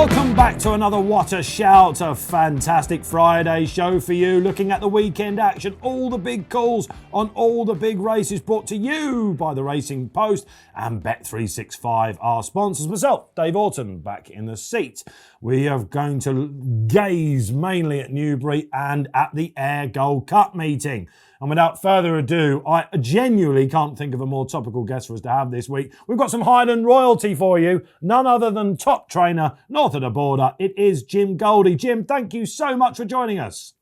Welcome back to another What a Shout, a fantastic Friday show for you, looking at the weekend action, all the big calls on all the big races, brought to you by the Racing Post and Bet365, our sponsors. Myself, Dave Orton, back in the seat. We are going to gaze mainly at Newbury and at the Ayr Gold Cup meeting. And without further ado, I genuinely can't think of a more topical guest for us to have this week. We've got some Highland royalty for you, none other than top trainer north of the border. It is Jim Goldie. Jim, thank you so much for joining us.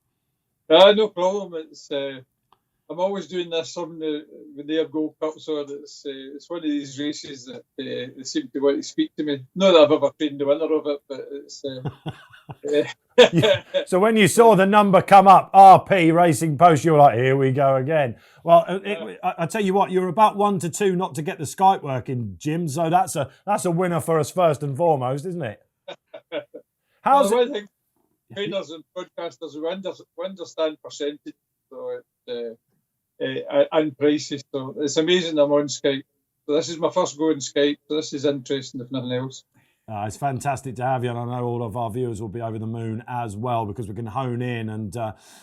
No problem. It's I'm always doing this on with the Ayr Gold Cup, so it's one of these races that they seem to want to speak to me. Not that I've ever trained the winner of it, but it's. So when you saw the number come up, RP Racing Post, you were like, here we go again. Well, I tell you what, you're about 1 to 2 not to get the Skype working, Jim. So that's a winner for us first and foremost, isn't it? How's it? I think trainers and broadcasters who understand percentage, so and prices. So it's amazing I'm on Skype. So this is my first go on Skype. So this is interesting, if nothing else. It's fantastic to have you, and I know all of our viewers will be over the moon as well, because we can hone in and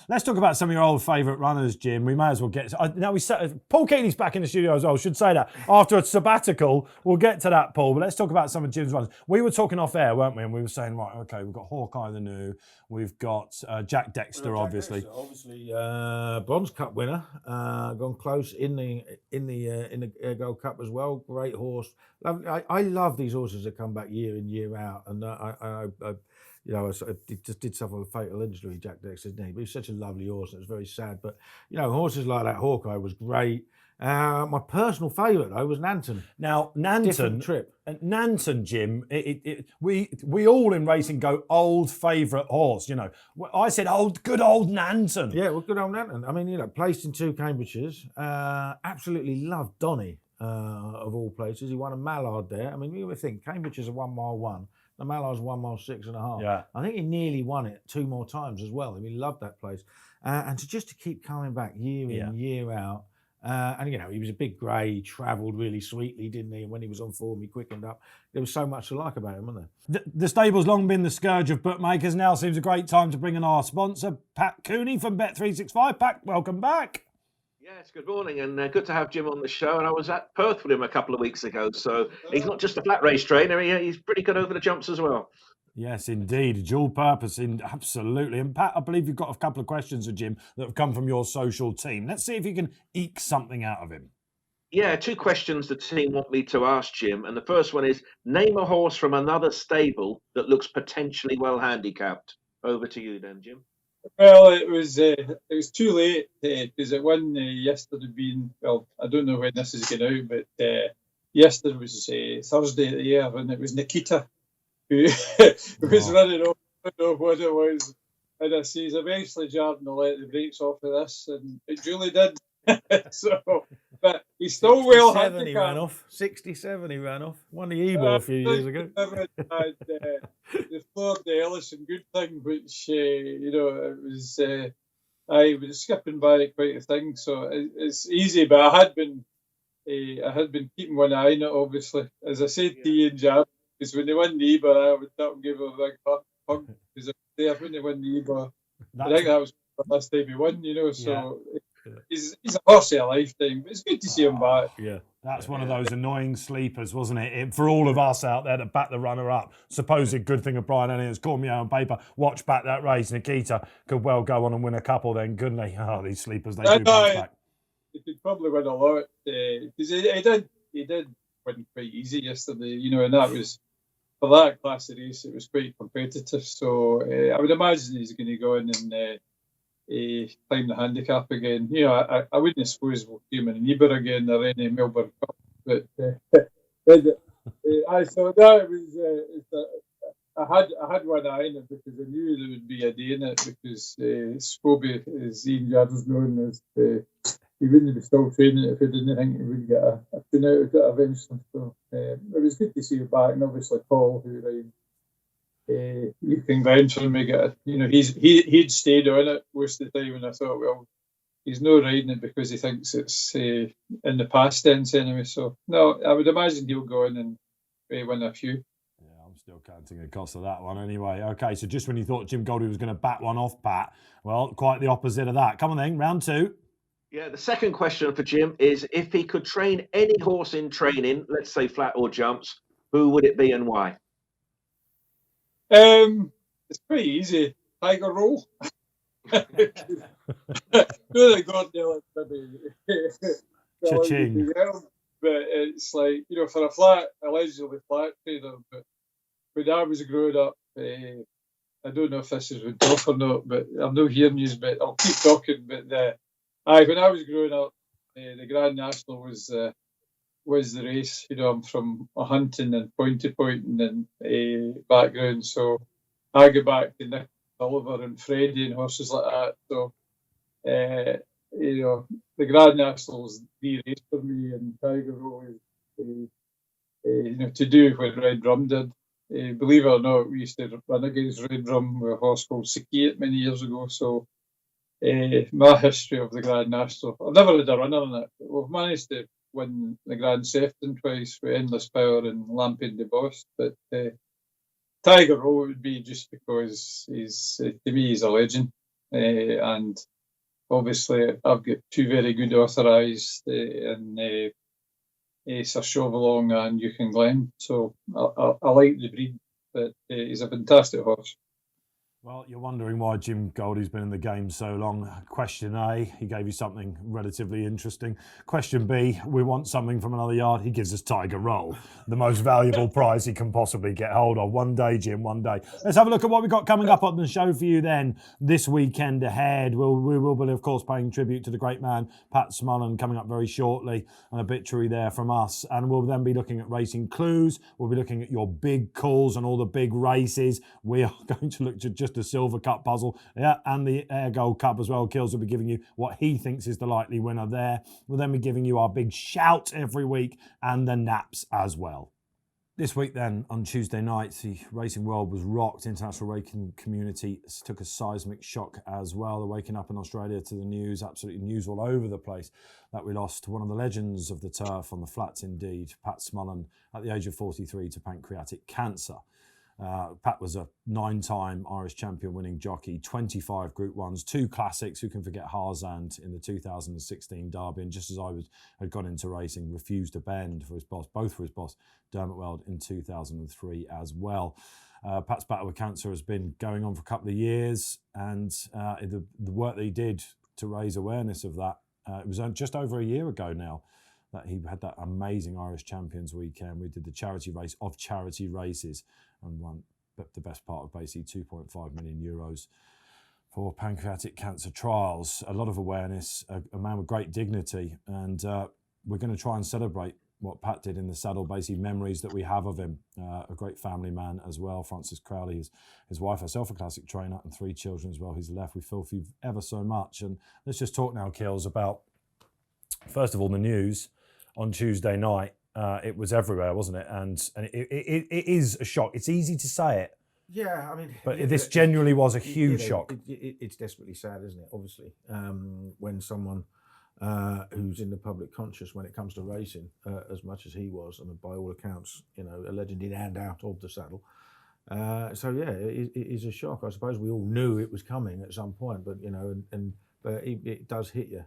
let's talk about some of your old favourite runners, Jim. We may as well get now. Paul Kealy's back in the studio as well. Should say that after a sabbatical, we'll get to that, Paul. But let's talk about some of Jim's runners. We were talking off air, weren't we? And we were saying, right, okay, we've got Hawkeye the New, we've got Jack Dexter, obviously. Bronze Cup winner, gone close in the Ayr Gold Cup as well. Great horse. I love these horses that come back year in, year out, and I just did suffer a fatal injury, Jack Dexter, didn't he? But he's such a lovely horse, and it was very sad. But horses like that, Hawkeye was great. My personal favourite though was Nanton. Now Nanton, different trip. Nanton, Jim. We all in racing go old favourite horse. I said good old Nanton. Yeah, well, good old Nanton. I mean, placed in 2 Cambridges. Absolutely loved Donny. Of all places, he won a Mallard there. I mean, you would think Cambridge is a 1 mile 1. The Mallard's 1 mile 6.5. Yeah. I think he nearly won it 2 more times as well. I mean, he loved that place, and to keep coming back year in, year out. And he was a big grey. He travelled really sweetly, didn't he? And when he was on form, he quickened up. There was so much to like about him, wasn't there? The stable's long been the scourge of bookmakers. Now seems a great time to bring in our sponsor, Pat Cooney from Bet365. Pat, welcome back. Yes, good morning, and good to have Jim on the show. And I was at Perth with him a couple of weeks ago, so he's not just a flat race trainer, he's pretty good over the jumps as well. Yes, indeed. Dual purpose, absolutely. And Pat, I believe you've got a couple of questions for Jim that have come from your social team. Let's see if you can eke something out of him. Yeah, 2 questions the team want me to ask Jim, and the first one is, name a horse from another stable that looks potentially well handicapped. Over to you then, Jim. Well, it was too late because it won yesterday. I don't know when this is going out, but yesterday was Thursday at the year, and it was Nikita who was running off. I don't know what it was, and I says eventually Jordan will let the brakes off of this, and it duly did. So, but he's still well handicapped. He ran off. 67 he ran off. Won the Ebor a few years ago. And the floored the Ellison Good thing, which it was. I was skipping by quite a thing, so it's easy. But I had been keeping one eye on it, obviously. As I said to you and Jab, because when they won the Ebor, I would up and give him a big hug because I was there when they won the Ebor. I think that was the last time he won, So. Yeah. He's a horse of a lifetime, but it's good to see him back. Yeah, that's one of those annoying sleepers, wasn't it? For all of us out there that back the runner up, supposed good thing of Brian Elliott's caught me out on paper. Watch back that race. Nikita could well go on and win a couple then, couldn't he? Oh, these sleepers, they do bounce back. He could probably win a lot because he did win quite easy yesterday, and that was, for that class of race, it was quite competitive. So I would imagine he's going to go in and climb the handicap again. I wouldn't suppose we'll see him in an Ebor again or any Melbourne Cup, but I thought that was. I had one eye on it because I knew there would be a day in it because Scobie, as Ian Jordan's known as, he wouldn't be still training if he didn't think he would get a tune out of it eventually. So it was good to see you back, and obviously Paul, who you can vouch for him. He'd stayed on it most of the time, and I thought, well, he's not riding it because he thinks it's in the past tense anyway. So no, I would imagine he'll go in and win a few. Still counting the cost of that one anyway. Okay, so just when you thought Jim Goldie was going to bat one off, Pat, well, quite the opposite of that. Come on then, round two. Yeah, the second question for Jim is if he could train any horse in training, let's say flat or jumps, who would it be and why? It's pretty easy. Tiger Roll. Really got there, maybe. Cha-ching. But it's like, for allegedly flat trainer, but when I was growing up, I don't know if this is with off or not, but I'm not hearing you, but I'll keep talking. But when I was growing up, the Grand National was the race. I'm from a hunting and pointing and background, so I go back to Nick Oliver and Freddie and horses like that. So, the Grand National is the race for me, and Tiger Roll is, to do what Red Drum did. Believe it or not, we used to run against Red Drum with a horse called Sikiyat many years ago. So, my history of the Grand National, I've never had a runner on it. We've managed to win the Grand Sefton twice with Endless Power and Lampion de Boss, but Tiger Roll would be just because to me, he's a legend. And obviously, I've got two very good authorised in Sir Chauvelin and Yukon Glen. So I like the breed, but he's a fantastic horse. Well, you're wondering why Jim Goldie's been in the game so long. Question A, he gave you something relatively interesting. Question B, we want something from another yard. He gives us Tiger Roll, the most valuable prize he can possibly get hold of. One day, Jim, one day. Let's have a look at what we've got coming up on the show for you then this weekend ahead. We will be, of course, paying tribute to the great man, Pat Smullen, coming up very shortly. An obituary there from us. And we'll then be looking at racing clues. We'll be looking at your big calls and all the big races. We are going to look to just the Silver Cup puzzle, and the Ayr Gold Cup as well. Kills will be giving you what he thinks is the likely winner there. We'll then be giving you our big shout every week and the naps as well. This week then, on Tuesday night, the racing world was rocked. International racing community took a seismic shock as well. They're waking up in Australia to the news, absolutely news all over the place, that we lost one of the legends of the turf on the flats indeed, Pat Smullen, at the age of 43 to pancreatic cancer. Pat was a 9-time Irish champion winning jockey, 25 Group 1s, 2 classics, who can forget Harzand in the 2016 Derby, and just as I had gone into racing, refused to bend for his boss, both for his boss, Dermot Weld, in 2003 as well. Pat's battle with cancer has been going on for a couple of years, and the work that he did to raise awareness of that, it was just over a year ago now, that he had that amazing Irish Champions weekend. We did the charity race of charity races and won the best part of basically 2.5 million euros for pancreatic cancer trials. A lot of awareness, a man with great dignity, and we're going to try and celebrate what Pat did in the saddle, basically memories that we have of him. A great family man as well. Francis Crowley, his wife, herself a classic trainer, and 3 children as well. He's left. We feel for you ever so much. And let's just talk now, Kills, about, first of all, the news. On Tuesday night, it was everywhere, wasn't it? And it is a shock. It's easy to say it. Yeah, I mean... But this genuinely was a huge shock. It's desperately sad, isn't it? Obviously, when someone who's in the public conscious when it comes to racing, as much as he was, and by all accounts, a legend in and out of the saddle. So, yeah, it is a shock. I suppose we all knew it was coming at some point, but, but it does hit you.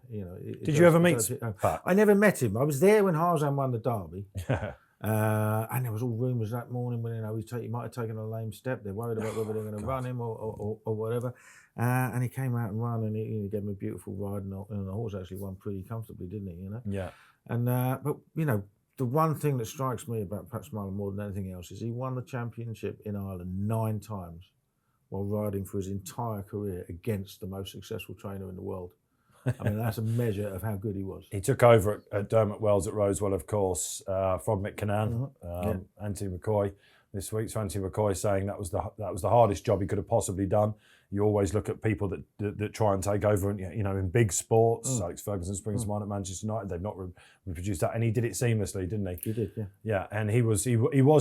Did you ever meet Pat? I never met him. I was there when Harzand won the Derby. And there was all rumours that morning when he might have taken a lame step. They're worried about whether they're going to run him or whatever. And he came out and ran, and he gave him a beautiful ride, and the horse actually won pretty comfortably, didn't he? Yeah. And but the one thing that strikes me about Pat Smullen more than anything else is he won the championship in Ireland 9 times while riding for his entire career against the most successful trainer in the world. I mean, that's a measure of how good he was. He took over at Dermot Wells at Rosewell, of course, from Mick Cannan, Anthony McCoy this week. So Anthony McCoy saying that was the hardest job he could have possibly done. You always look at people that try and take over, in big sports. Alex Ferguson springs to mind at Manchester United. They've not reproduced that, and he did it seamlessly, didn't he? He did, yeah. Yeah, and he was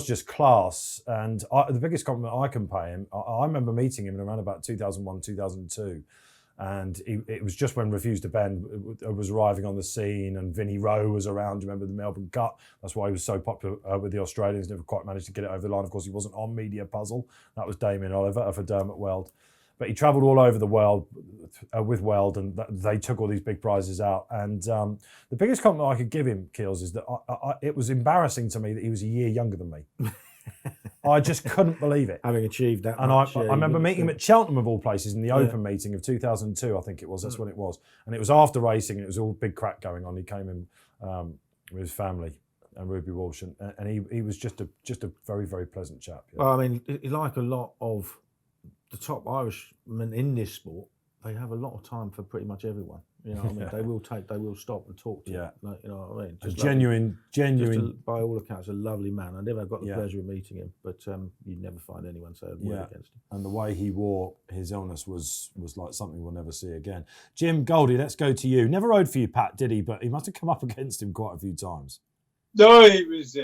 just class. And the biggest compliment I can pay him, I remember meeting him in around about 2001, 2002. And it was just when Refused to Bend was arriving on the scene, and Vinnie Rowe was around. Remember the Melbourne Cup? That's why he was so popular with the Australians. Never quite managed to get it over the line. Of course, he wasn't on Media Puzzle. That was Damien Oliver for Dermot Weld. But he travelled all over the world with Weld, and they took all these big prizes out. And the biggest compliment I could give him, Keels, is that it was embarrassing to me that he was a year younger than me. I just couldn't believe it. Having achieved that. And I remember meeting him at Cheltenham, of all places, in the Open meeting of 2002, I think it was. That's when it was. And it was after racing, and it was all big crack going on. He came in with his family and Ruby Walsh, and he was just a very, very pleasant chap. Yeah. Well, I mean, like a lot of the top Irishmen in this sport, they have a lot of time for pretty much everyone. You know what I mean? They will stop and talk to you. Like, you know what I mean? Just genuine. By all accounts, a lovely man. I never got the pleasure of meeting him, but you'd never find anyone say a word against him. And the way he wore his illness was like something we'll never see again. Jim Goldie, let's go to you. Never rode for you, Pat, did he? But he must have come up against him quite a few times. No, it was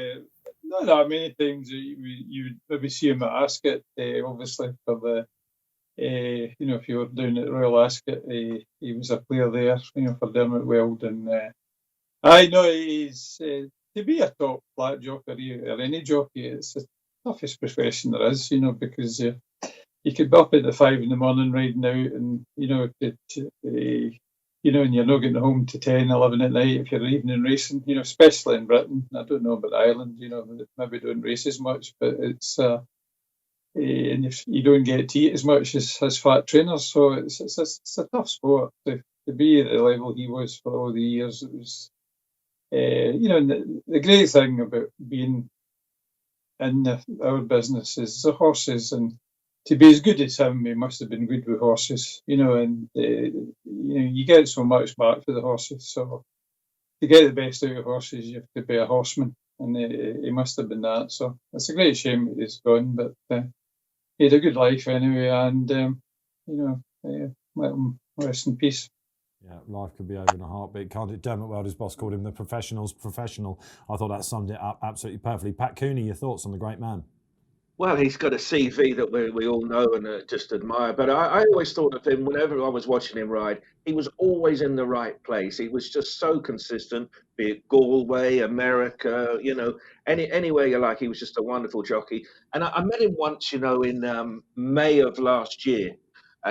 not that many things. You would maybe see him at Ascot, obviously, for the. If you were down at Royal Ascot, he was a player there, for Dermot Weld. And I know he's to be a top flat jockey or any jockey, it's the toughest profession there is, because you could be up at 5 a.m. riding out, and and you're not getting home to 10, 11 at night if you're evening racing. Especially in Britain. I don't know about Ireland. Maybe don't race as much, but it's. And if you don't get to eat as much as fat trainers, so it's a tough sport to be at the level he was for all the years. It was, and the great thing about being in our business is the horses, and to be as good as him, he must have been good with horses, and you get so much back for the horses. So to get the best out of horses, you have to be a horseman, and he must have been that. So it's a great shame that he's gone, but. He had a good life anyway, and let him rest in peace. Yeah, life could be over in a heartbeat, can't it? Dermot Weld, his boss, called him the professional's professional. I thought that summed it up absolutely perfectly. Pat Cooney, your thoughts on the great man? Well, he's got a CV that we all know and just admire. But I always thought of him, whenever I was watching him ride, he was always in the right place. He was just so consistent, be it Galway, America, anywhere you like. He was just a wonderful jockey. And I met him once, in May of last year.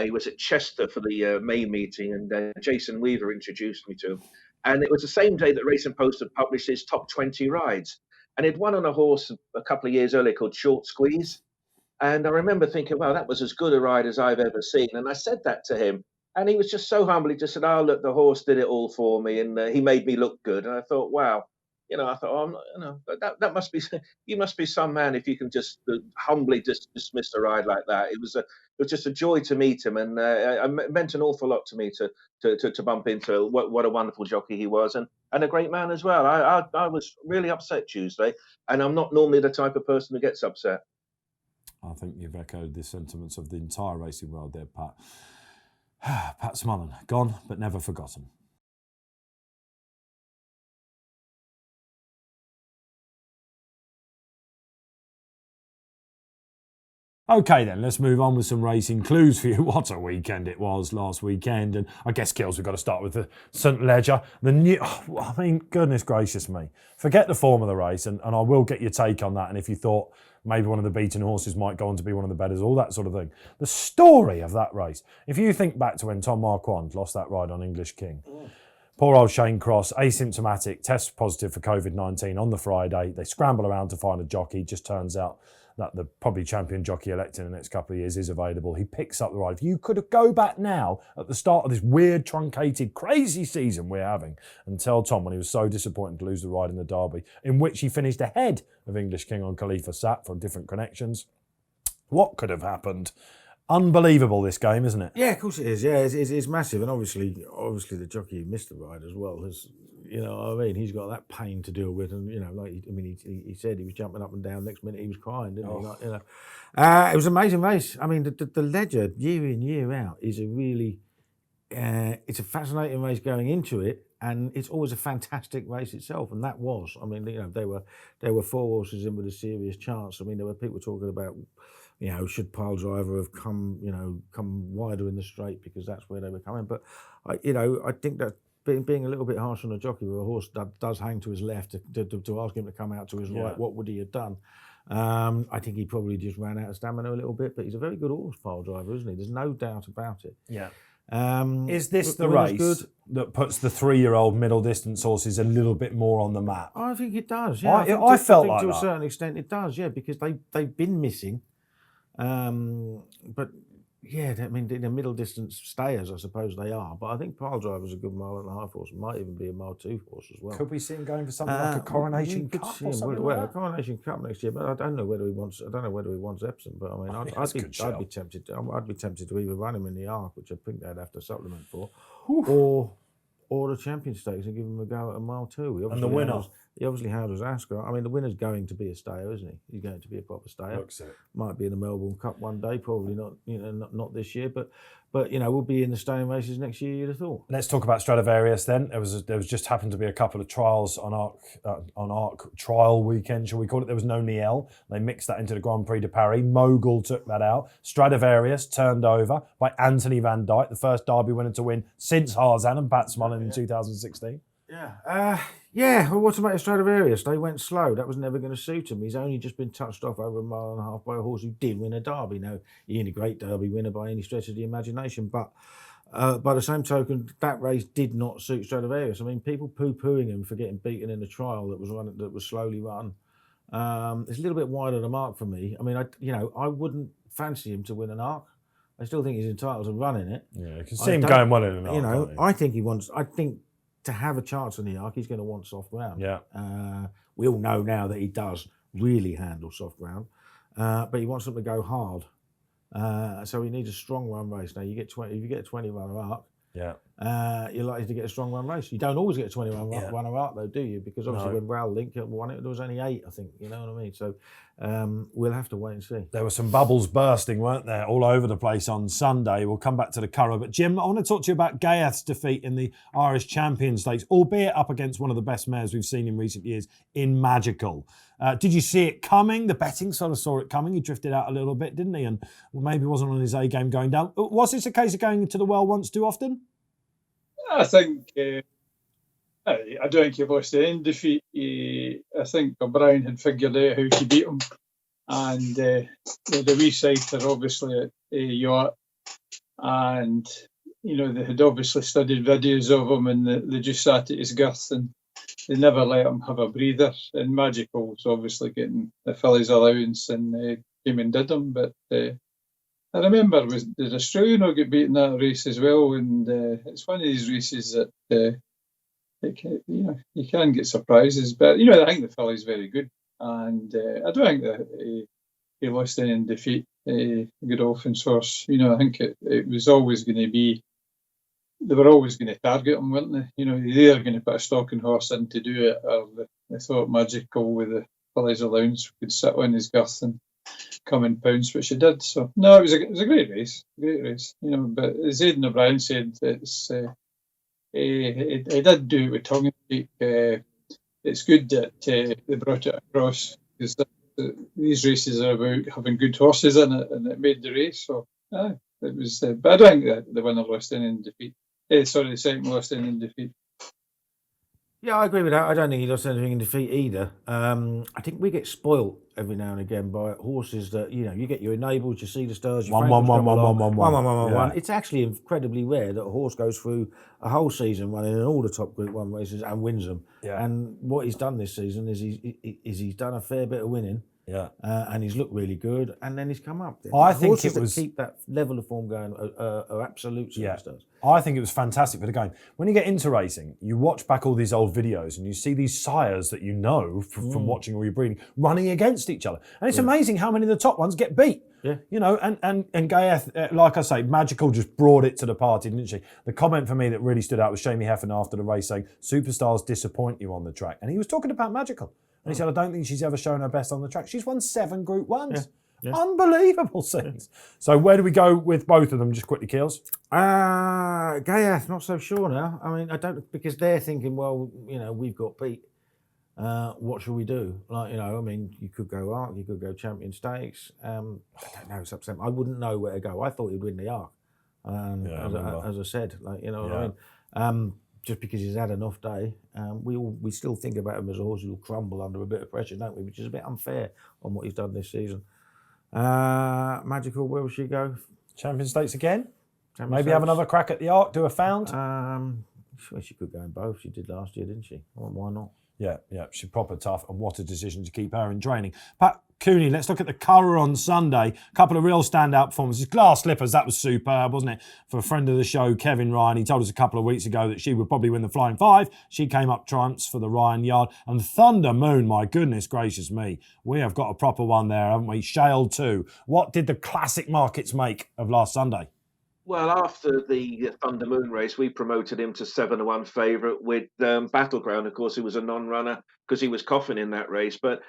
He was at Chester for the May meeting, and Jason Weaver introduced me to him. And it was the same day that Racing Post had published his top 20 rides. And he'd won on a horse a couple of years earlier called Short Squeeze. And I remember thinking, well, that was as good a ride as I've ever seen. And I said that to him. And he was just so humble. He just said, oh, look, the horse did it all for me. And he made me look good. And I thought, wow. That must be, you must be some man if you can just humbly dismiss a ride like that. It was just a joy to meet him, and it meant an awful lot to me to bump into what a wonderful jockey he was, and a great man as well. I was really upset Tuesday, and I'm not normally the type of person who gets upset. I think you've echoed the sentiments of the entire racing world there, Pat. Pat Smullen, gone but never forgotten. Okay then, let's move on with some racing clues for you. What a weekend it was last weekend. And I guess, Kills, we've got to start with the St. Leger. Goodness gracious me. Forget the form of the race, and I will get your take on that. And if you thought maybe one of the beaten horses might go on to be one of the betters, all that sort of thing. The story of that race. If you think back to when Tom Marquand lost that ride on English King. Poor old Shane Cross, asymptomatic, tests positive for COVID-19 on the Friday. They scramble around to find a jockey. Just turns out that the probably champion jockey elect in the next couple of years is available. He picks up the ride. If you could go back now at the start of this weird, truncated, crazy season we're having and tell Tom when he was so disappointed to lose the ride in the Derby, in which he finished ahead of English King on Khalifa Sat from different connections, what could have happened? Unbelievable, this game, isn't it? Yeah, of course it is. Yeah, it's massive. And obviously the jockey who missed the ride as well has, he's got that pain to deal with. And, he said he was jumping up and down. Next minute he was crying, didn't he? It was an amazing race. I mean, the Leger, year in, year out, is a really, it's a fascinating race going into it. And it's always a fantastic race itself. And that was, there were 4 horses in with a serious chance. There were people talking about should Pile Driver have come wider in the straight because that's where they were coming. But I think that being a little bit harsh on a jockey with a horse that does hang to his left to ask him to come out to his right, what would he have done? I think he probably just ran out of stamina a little bit, but he's a very good horse, Pile Driver, isn't he? There's no doubt about it. Yeah. Is this the race that puts the 3-year-old middle distance horses a little bit more on the map? I think it does. Yeah, I felt like to that. a certain extent it does. Yeah, because they've been missing, but. Yeah, I mean, in the middle distance stayers, I suppose they are. But I think Pile Driver's a good 1.5 mile horse. Might even be a 1.2 mile horse as well. Could we see him going for something like a Coronation Cup or something like that? A Coronation Cup next year, but I don't know whether he wants. I don't know whether he wants Epsom. But I mean, I'd be tempted. I'd be tempted to either run him in the Arc, which I think they'd have to supplement for, or the Champion Stakes and give him a go at a 1.2 mile. And the winner. He obviously howders Ascot. I mean, the winner's going to be a stayer, isn't he? He's going to be a proper stayer. Looks it. Might be in the Melbourne Cup one day, probably not. Not this year, but we'll be in the staying races next year. You'd have thought. Let's talk about Stradivarius then. There was just happened to be a couple of trials on Arc trial weekend, shall we call it? There was no Niel. They mixed that into the Grand Prix de Paris. Mogul took that out. Stradivarius turned over by Anthony Van Dyke, the first Derby winner to win since Harzan and Pat Smullen in 2016. Yeah. Well, what about Stradivarius? They went slow. That was never going to suit him. He's only just been touched off over 1.5 miles by a horse who did win a Derby. No, he ain't a great Derby winner by any stretch of the imagination. But by the same token, that race did not suit Stradivarius. I mean, people poo-pooing him for getting beaten in a trial that was slowly run. It's a little bit wide of the mark for me. I mean, I wouldn't fancy him to win an Arc. I still think he's entitled to run in it. Yeah, you can see him going well in an Arc. I think to have a chance in the Arc, he's going to want soft ground. Yeah. We all know now that he does really handle soft ground, but he wants them to go hard. So he needs a strong run race. Now, if you get a 20-runner Arc, you're likely to get a strong run race. You don't always get a 20-runner Arc, though, do you? Because obviously when Raoul Link won it, there was only 8, I think. You know what I mean? So we'll have to wait and see. There were some bubbles bursting, weren't there, all over the place on Sunday. We'll come back to the Curragh. But Jim, I want to talk to you about Gaiath's defeat in the Irish Champion Stakes, albeit up against one of the best mares we've seen in recent years in Magical. Did you see it coming? The betting sort of saw it coming. He drifted out a little bit, didn't he? And maybe wasn't on his A game going down. Was this a case of going into the well once too often? I think I don't think he lost any defeat. I think O'Brien had figured out how to beat him, and the wee sighter obviously at Yacht, and they had obviously studied videos of him, and they just sat at his girth and they never let him have a breather. And Magical was obviously getting the filly's allowance and came and did him, but. I remember did Australia not get beaten that race as well? And it's one of these races that you can get surprises. But I think the filly's very good, and I don't think that he lost any in defeat. Godolphin's horse, I think it was always going to be. They were always going to target him, weren't they? They were going to put a stalking horse in to do it. Or they thought Magical with the filly's allowance could sit on his girth and come and pounce, which he did. So no, it was a great race, But as Aidan O'Brien said, it's he did do it with tongue in cheek. It's good that they brought it across, because these races are about having good horses in it, and it made the race. So it was. But I don't think that the winner lost any in defeat. The second lost any in defeat. Yeah, I agree with that. I don't think he lost anything in defeat either. I think we get spoilt every now and again by horses that, you get your Enabled, your Sea Stars, your 1. It's actually incredibly rare that a horse goes through a whole season running in all the top Group 1 races and wins them. Yeah. And what he's done this season is he's done a fair bit of winning. Yeah. And he's looked really good, and then he's come up. I think it was that keep that level of form going are absolute superstars. I think it was fantastic for the game. When you get into racing, you watch back all these old videos and you see these sires that from watching all your breeding running against each other, and it's amazing how many of the top ones get beat. Yeah. And Gaiath, like I say, Magical just brought it to the party, didn't she? The comment for me that really stood out was Shamie Heffen after the race saying, "Superstars disappoint you on the track," and he was talking about Magical. And he said, I don't think she's ever shown her best on the track. She's won 7 Group 1s. Yeah. Unbelievable things. So where do we go with both of them? Just quickly, Keels. Gaiath, not so sure now. I mean, I don't, because they're thinking, well, we've got beat. what should we do? Like, I mean, you could go Arc, you could go Champion Stakes. I don't know. It's up to them. I wouldn't know where to go. I thought he'd win the Arc. As I said, like, what I mean. Just because he's had an off day, we still think about him as a horse who'll crumble under a bit of pressure, don't we? Which is a bit unfair on what he's done this season. Magical, where will she go? Champion Stakes again? Champion Maybe Stakes. have another crack at the Arc, do a found? Well, she could go in both. She did last year, didn't she? Well, why not? Yeah, she's proper tough, and what a decision to keep her in training. Pat Cooney, let's look at the Curragh on Sunday. A couple of real standout performances. Glass Slippers, that was superb, wasn't it? For a friend of the show, Kevin Ryan, he told us a couple of weeks ago that she would probably win the Flying Five. She came up trumps for the Ryan Yard. And Thunder Moon, my goodness gracious me, we have got a proper one there, haven't we? Shale 2. What did the classic markets make of last Sunday? Well, after the Thunder Moon race, we promoted him to 7-1 favourite with Battleground. Of course, he was a non-runner because he was coughing in that race. But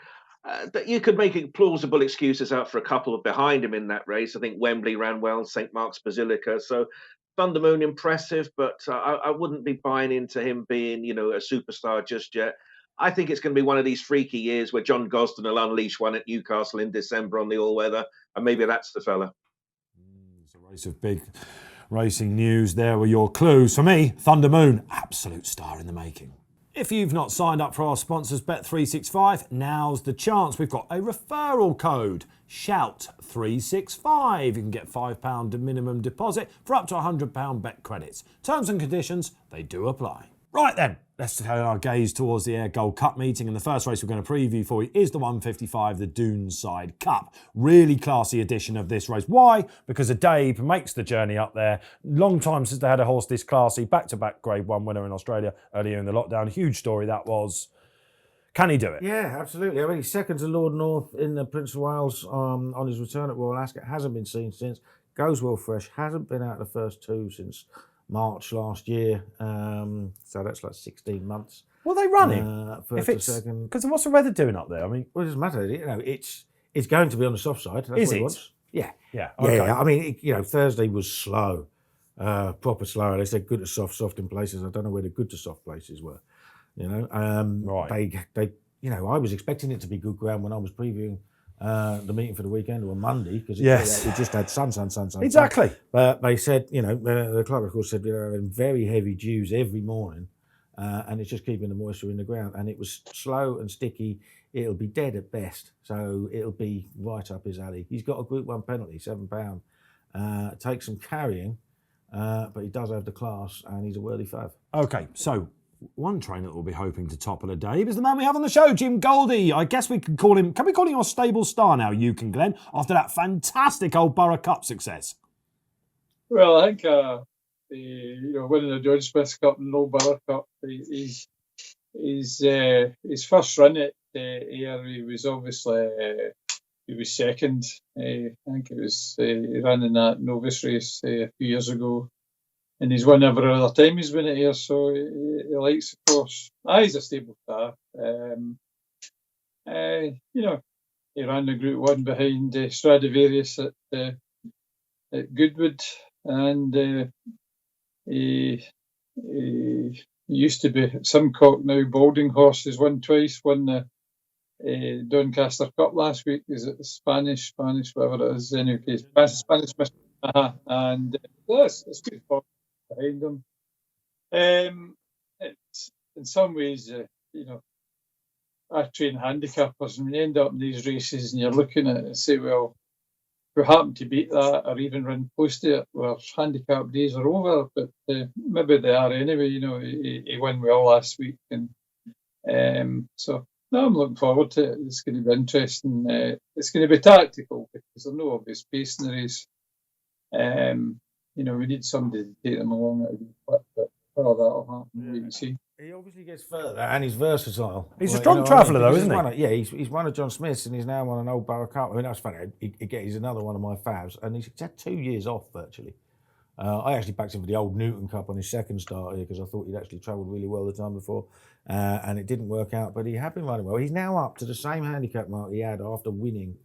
you could make plausible excuses out for a couple behind him in that race. I think Wembley ran well, St. Mark's Basilica. So Thunder Moon, impressive, but I wouldn't be buying into him being, a superstar just yet. I think it's going to be one of these freaky years where John Gosden will unleash one at Newcastle in December on the all-weather, and maybe that's the fella. It's a race of big racing news. There were your clues. For me, Thunder Moon, absolute star in the making. If you've not signed up for our sponsors Bet365, now's the chance. We've got a referral code, SHOUT365. You can get £5 minimum deposit for up to £100 bet credits. Terms and conditions, they do apply. Right then, let's turn our gaze towards the Ayr Gold Cup meeting, and the first race we're going to preview for you is the 155, the Dune Side Cup. Really classy edition of this race. Why? Because Adabe makes the journey up there. Long time since they had a horse this classy. Back-to-back Grade 1 winner in Australia earlier in the lockdown. Huge story that was. Can he do it? Yeah, absolutely. I mean, he's second to Lord North in the Prince of Wales on his return at Royal Ascot. Hasn't been seen since. Goes well fresh. Hasn't been out the first two since March last year, so that's like 16 months. Will they run him? First to second. Because what's the weather doing up there? I mean, Well, it doesn't matter. It's going to be on the soft side. That's Is what he it? wants. Yeah. Okay. Yeah. I mean, Thursday was slow, proper slow. They said good to soft in places. I don't know where the good to soft places were. Right. They I was expecting it to be good ground when I was previewing the meeting for the weekend on Monday because we just had sun. Exactly. But they said, the club of course said having very heavy dews every morning, and it's just keeping the moisture in the ground. And it was slow and sticky. It'll be dead at best, so it'll be right up his alley. He's got a Group 1 penalty, £7. Takes some carrying, but he does have the class, and he's a worthy fav. Okay, so one trainer that will be hoping to topple Adabe is the man we have on the show, Jim Goldie. I guess we can call him. Can we call him your stable star now, Hugh and Glenn, after that fantastic old Borough Cup success? Well, I think winning the Dune Side Cup and Old Borough Cup, his first run at Ayr, he was obviously he was second. I think it was he ran in that novice race a few years ago. And he's won every other time he's been at Ayr, so he likes the course. He's a stable star. He ran the Group 1 behind Stradivarius at Goodwood, and he used to be Simcock, now Balding horse. He's won twice. Won the Doncaster Cup last week. Is it the Spanish, whatever it is? Anyway, Spanish Mister. And it's good for behind him. It's in some ways, I train handicappers, and you end up in these races and you're looking at it and say, well, if we happen to beat that or even run close to it, well, handicap days are over, but maybe they are anyway. He won well last week, and so no, I'm looking forward to it. It's going to be interesting. It's going to be tactical because there's no obvious pace in the race. We need somebody to take them along at a good clip, but that'll happen. We can see. He obviously gets further, and he's versatile. He's a strong traveller, though, isn't he? He's one of John Smith's, and he's now won an Old Borough Cup. I mean, that's funny. He's another one of my favs, and he's had 2 years off virtually. I actually backed him for the Old Newton Cup on his second start here because I thought he'd actually travelled really well the time before, and it didn't work out. But he had been running well. He's now up to the same handicap mark he had after winning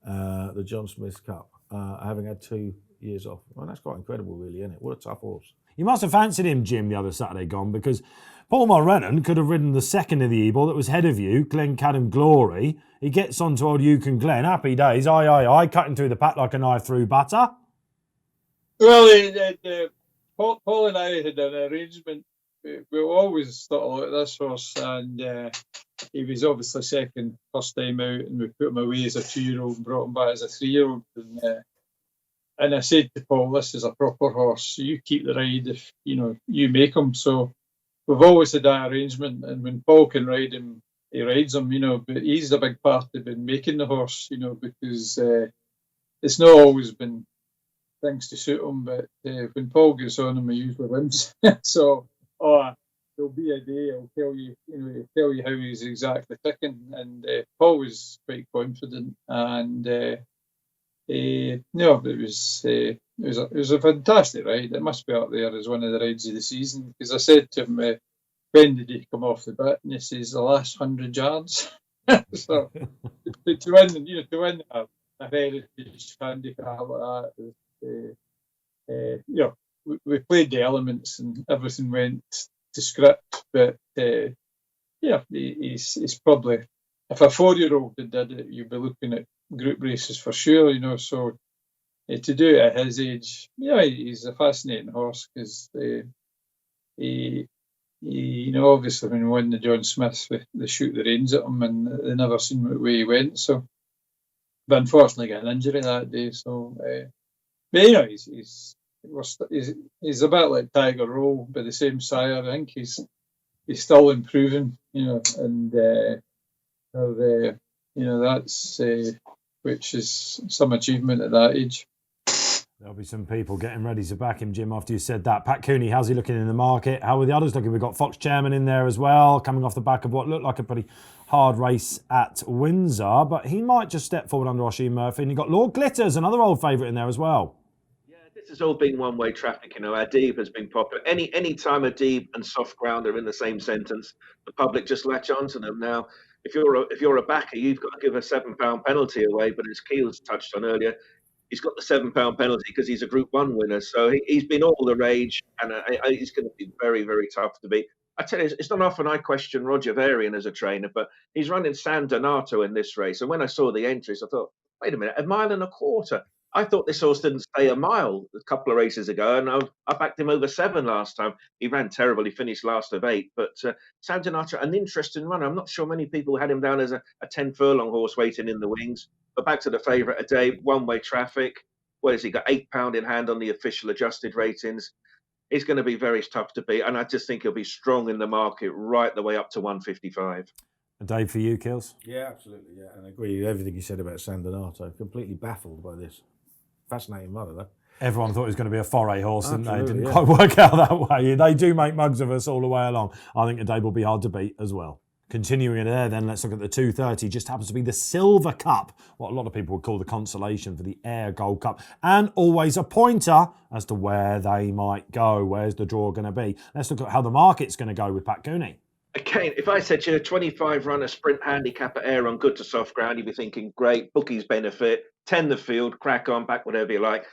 the John Smith Cup, having had 2 years off. Well, that's quite incredible, really, isn't it? What a tough horse. You must have fancied him, Jim, the other Saturday gone, because Paul Mulrennan could have ridden the second of the Ebor that was head of you, Glencadam Glory. He gets on to old Yukon Glen. Happy days. Aye. Cutting through the pack like a knife through butter. Well, Paul and I had an arrangement. We always thought about this horse, and he was obviously second first time out, and we put him away as a 2-year-old and brought him back as a 3-year-old. And I said to Paul, "This is a proper horse. So you keep the ride if you make him." So we've always had that arrangement, and when Paul can ride him, he rides him. But he's a big part of in making the horse. Because it's not always been things to suit him, but when Paul gets on him, he usually wins. So, there'll be a day I'll tell you, he'll tell you how he's exactly ticking. And Paul was quite confident, and it was a fantastic ride. It must be up there as one of the rides of the season, because I said to him, when did he come off the bit? And he says the last 100 yards. So to win a heritage handicap like that, we played the elements and everything went to script, but he's probably, if a 4-year-old did it, you'd be looking at group races for sure. So to do it at his age, he's a fascinating horse, because he obviously when he won the John Smith, they shoot the reins at him, and they never seen what way he went. So, but unfortunately got an injury that day. So, but he's a bit like Tiger Roll, by the same sire. I think he's still improving. And that's which is some achievement at that age. There'll be some people getting ready to back him, Jim, after you said that. Pat Cooney, how's he looking in the market? How are the others looking? We've got Fox Chairman in there as well, coming off the back of what looked like a pretty hard race at Windsor, but he might just step forward under Oisin Murphy. And you've got Lord Glitters, another old favourite in there as well. Yeah, this has all been one-way traffic. Adib has been popular. Any time Adib and soft ground are in the same sentence, the public just latch onto them. Now, if you're a backer, you've got to give a £7 penalty away, but as Keels touched on earlier, he's got the £7 penalty because he's a Group 1 winner. So he's been all the rage, and he's going to be very, very tough to beat. I tell you, it's not often I question Roger Varian as a trainer, but he's running San Donato in this race. And when I saw the entries, I thought, wait a minute, 1.25 miles? I thought this horse didn't stay a mile a couple of races ago, and I backed him over 7 last time. He ran terrible. He finished last of 8. But San Donato, an interesting runner. I'm not sure many people had him down as a 10-furlong horse waiting in the wings. But back to the favourite a day, one-way traffic. What has he got? £8 in hand on the official adjusted ratings. He's going to be very tough to beat, and I just think he'll be strong in the market right the way up to 155. A day for you, Kills? Yeah, absolutely. Yeah, and I agree with everything you said about San Donato. Completely baffled by this. Fascinating mother, though. Everyone thought it was going to be a foray horse, didn't they? It didn't yeah. quite work out that way. They do make mugs of us all the way along. I think Adib will be hard to beat as well. Continuing there, then, let's look at the 2:30. Just happens to be the Silver Cup, what a lot of people would call the consolation for the Ayr Gold Cup, and always a pointer as to where they might go. Where's the draw going to be? Let's look at how the market's going to go with Pat Cooney. Again, if I said to you a 25-runner sprint handicap at Ayr on good to soft ground, you'd be thinking, great, bookies benefit, 10 the field, crack on, back whatever you like.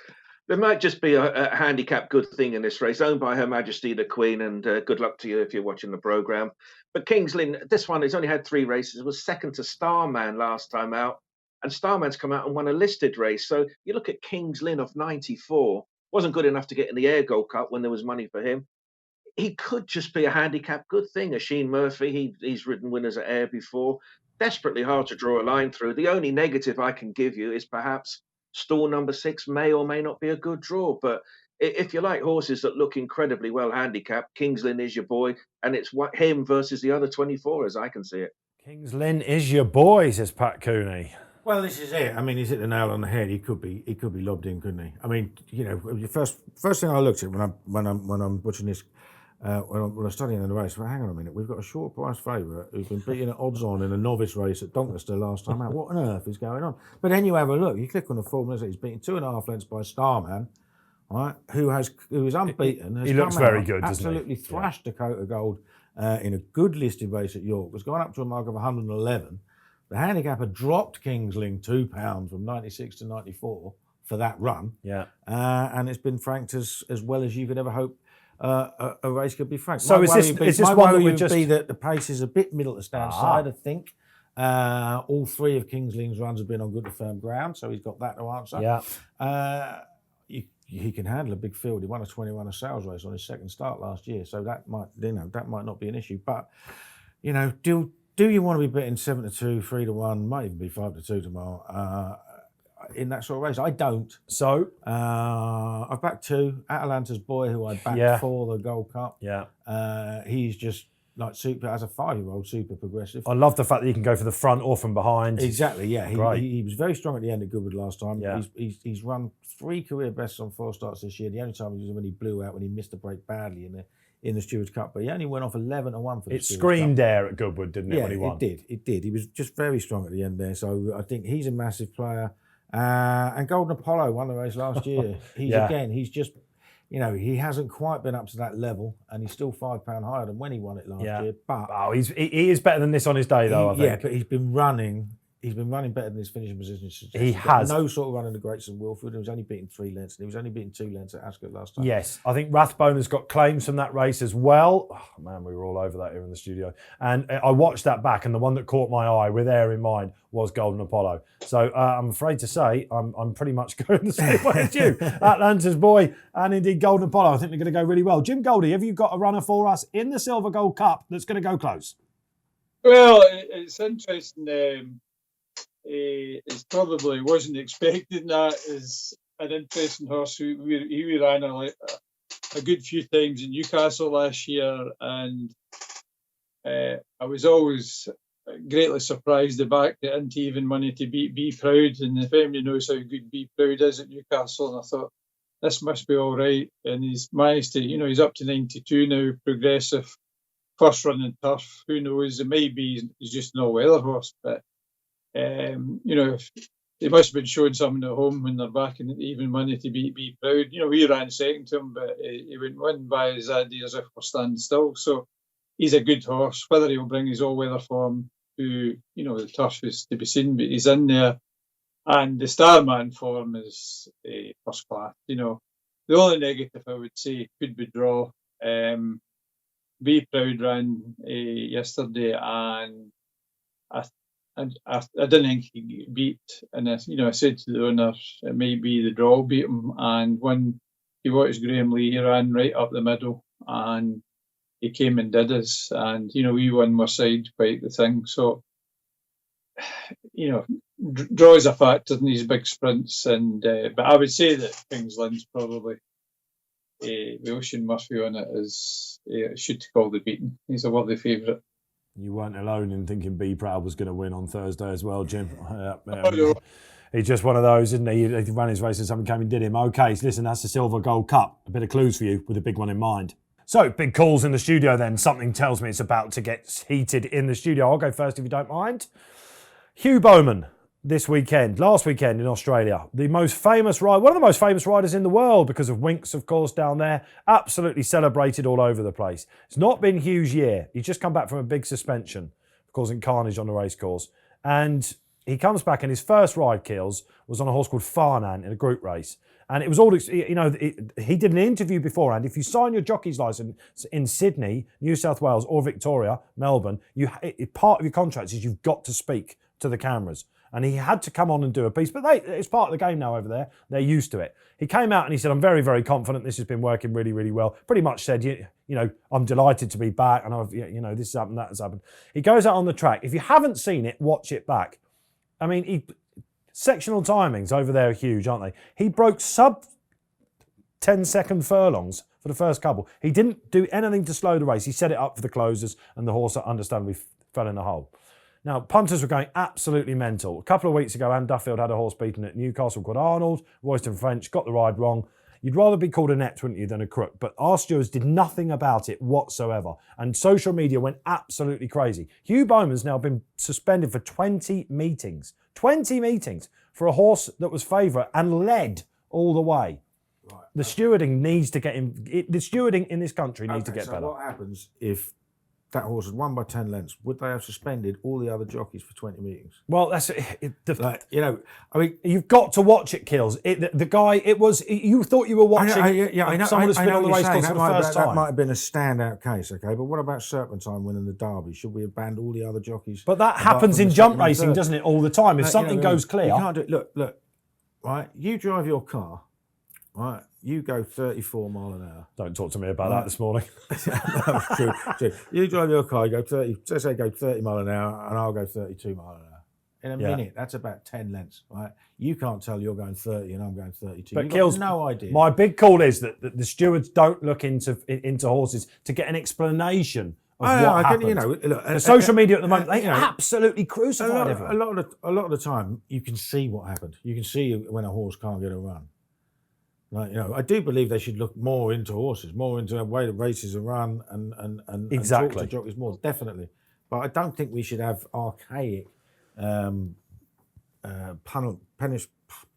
There might just be a handicap good thing in this race, owned by Her Majesty the Queen, and good luck to you if you're watching the programme. But King's Lynn, this one, he's only had 3 races, was second to Starman last time out, and Starman's come out and won a listed race. So you look at King's Lynn of 94, wasn't good enough to get in the Ayr Gold Cup when there was money for him. He could just be a handicap good thing. Oisin Murphy, he's ridden winners at Ayr before. Desperately hard to draw a line through. The only negative I can give you is perhaps stall number 6 may or may not be a good draw. But if you like horses that look incredibly well handicapped, King's Lynn is your boy, and it's him versus the other 24 as I can see it. King's Lynn is your boy, says Pat Cooney. Well, this is it. I mean, he's hit the nail on the head. He could be lobbed in, couldn't he? I mean, the first thing I looked at when I'm watching this. When I'm studying in the race, well, hang on a minute, we've got a short price favourite who's been beaten at odds on in a novice race at Doncaster last time out. What on earth is going on? But then you have a look, you click on the formula, he's beaten 2.5 lengths by Starman, right, who is unbeaten. He looks very good, doesn't he? Absolutely thrashed Dakota Gold in a good listed race at York. Was going up to a mark of 111. The handicapper dropped King's Lynn £2 from 96 to 94 for that run. Yeah. And it's been franked as well as you could ever hope a race could be franked. So is this one that would be that the pace is a bit middle to stand side, I think. All three of Kings Lynn's runs have been on good to firm ground, so he's got that to answer. Yeah. He can handle a big field. He won a 21 sales race on his second start last year, so that might not be an issue. But do you want to be betting 7-2, 3-1, might even be 5-2 tomorrow in that sort of race? I don't. So I've backed 2. Atalanta's Boy, who I backed for the Gold Cup. Yeah. He's just like super, as a 5-year-old, super progressive. I love the fact that you can go for the front or from behind. Exactly, yeah. He was very strong at the end at Goodwood last time. Yeah. He's run 3 career bests on 4 starts this year. The only time was when he blew out, when he missed the break badly in the Stewards Cup. But he only went off 11-1 for the Stewards Cup. It screamed there at Goodwood, didn't it, when he won? It did. He was just very strong at the end there. So I think he's a massive player. And Golden Apollo won the race last year. He's just... he hasn't quite been up to that level, and he's still £5 higher than when he won it last year. But he is better than this on his day, though. I think. Yeah, but he's been running better than his finishing position. He has no sort of running the Great St Wilfrid. He was only beaten 3 lengths, and he was only beaten 2 lengths at Ascot last time. Yes, I think Rathbone has got claims from that race as well. Oh, man, we were all over that here in the studio, and I watched that back, and the one that caught my eye, with Ayr in mind, was Golden Apollo. So I'm afraid to say I'm pretty much going the same way as you. Atlanta's Boy and indeed Golden Apollo, I think they're going to go really well. Jim Goldie, have you got a runner for us in the Silver Gold Cup that's going to go close? Well, it's interesting. It probably wasn't expecting that. Is an interesting horse. He ran a good few times in Newcastle last year, and I was always greatly surprised to back it into even money to beat Be Proud, and if anybody knows how good Be Proud is at Newcastle, and I thought this must be all right, and he's managed to, he's up to 92 now, progressive, first running turf. Who knows? It may be he's just an all-weather horse, but they must have been showing something at home when they're backing it even money to Be Proud. We ran second to him, but he wouldn't win by his ideas if we're standing still. So he's a good horse. Whether he'll bring his all-weather form to, the turf is to be seen, but he's in there. And the Starman form is first class. The only negative I would say could be draw. Be Proud ran yesterday, and I didn't think he beat. And I said to the owners, it may be the draw beat him. And when he watched Graham Lee, he ran right up the middle, and he came and did us. And we won more side quite the thing. So draw is a factor in these big sprints, and but I would say that Kings Lynn's probably the Ocean Murphy on it is should call the beaten. He's a worthy favourite. You weren't alone in thinking Be Proud was going to win on Thursday as well, Jim. No. He's just one of those, isn't he? He ran his race and something came and did him. Okay, so listen, that's the Silver Gold Cup. A bit of clues for you with a big one in mind. So, big calls in the studio then. Something tells me it's about to get heated in the studio. I'll go first if you don't mind. Hugh Bowman last weekend in Australia. One of the most famous riders in the world because of Winks, of course, down there. Absolutely celebrated all over the place. It's not been Hugh's year. He's just come back from a big suspension, causing carnage on the racecourse. And he comes back and his first ride, Keels, was on a horse called Farnan in a group race. And it was all, he did an interview beforehand. If you sign your jockey's license in Sydney, New South Wales, or Victoria, Melbourne, part of your contract is you've got to speak to the cameras. And he had to come on and do a piece, but it's part of the game now over there. They're used to it. He came out and he said, I'm very, very confident this has been working really, really well. Pretty much said, I'm delighted to be back, and this has happened, that has happened. He goes out on the track. If you haven't seen it, watch it back. I mean, sectional timings over there are huge, aren't they? He broke sub 10-second furlongs for the first couple. He didn't do anything to slow the race. He set it up for the closers, and the horse understandably fell in the hole. Now, punters were going absolutely mental. A couple of weeks ago, Anne Duffield had a horse beaten at Newcastle called Arnold. Royston French got the ride wrong. You'd rather be called a net, wouldn't you, than a crook? But our stewards did nothing about it whatsoever. And social media went absolutely crazy. Hugh Bowman's now been suspended for 20 meetings. 20 meetings for a horse that was favourite and led all the way. Right. The stewarding needs to get in. The stewarding in this country needs to get better. What happens if that horse had won by 10 lengths, would they have suspended all the other jockeys for 20 meetings? Well, that's You know, I mean, you've got to watch it, Kills. The guy, it was, you thought you were watching someone who's been on the race course for the first time. That might have been a standout case, okay? But what about Serpentine winning the Derby? Should we have banned all the other jockeys? But that happens in jump racing, doesn't it, all the time? If something goes clear. You can't do it. Look, right? You drive your car, right? You go 34 mile an hour. Don't talk to me about that this morning. No, true. You drive your car, you go 30, let's say go 30 mile an hour, and I'll go 32 mile an hour. In a minute, that's about 10 lengths, right? You can't tell you're going 30 and I'm going 32. But You've Kills, got no idea. My big call is that the stewards don't look into horses to get an explanation of what happened. The social media at the moment, they absolutely crucified everyone. A lot of the time, you can see what happened. You can see when a horse can't get a run. Like, I do believe they should look more into horses, more into the way the races are run, and talk to jockeys more, definitely. But I don't think we should have archaic punish.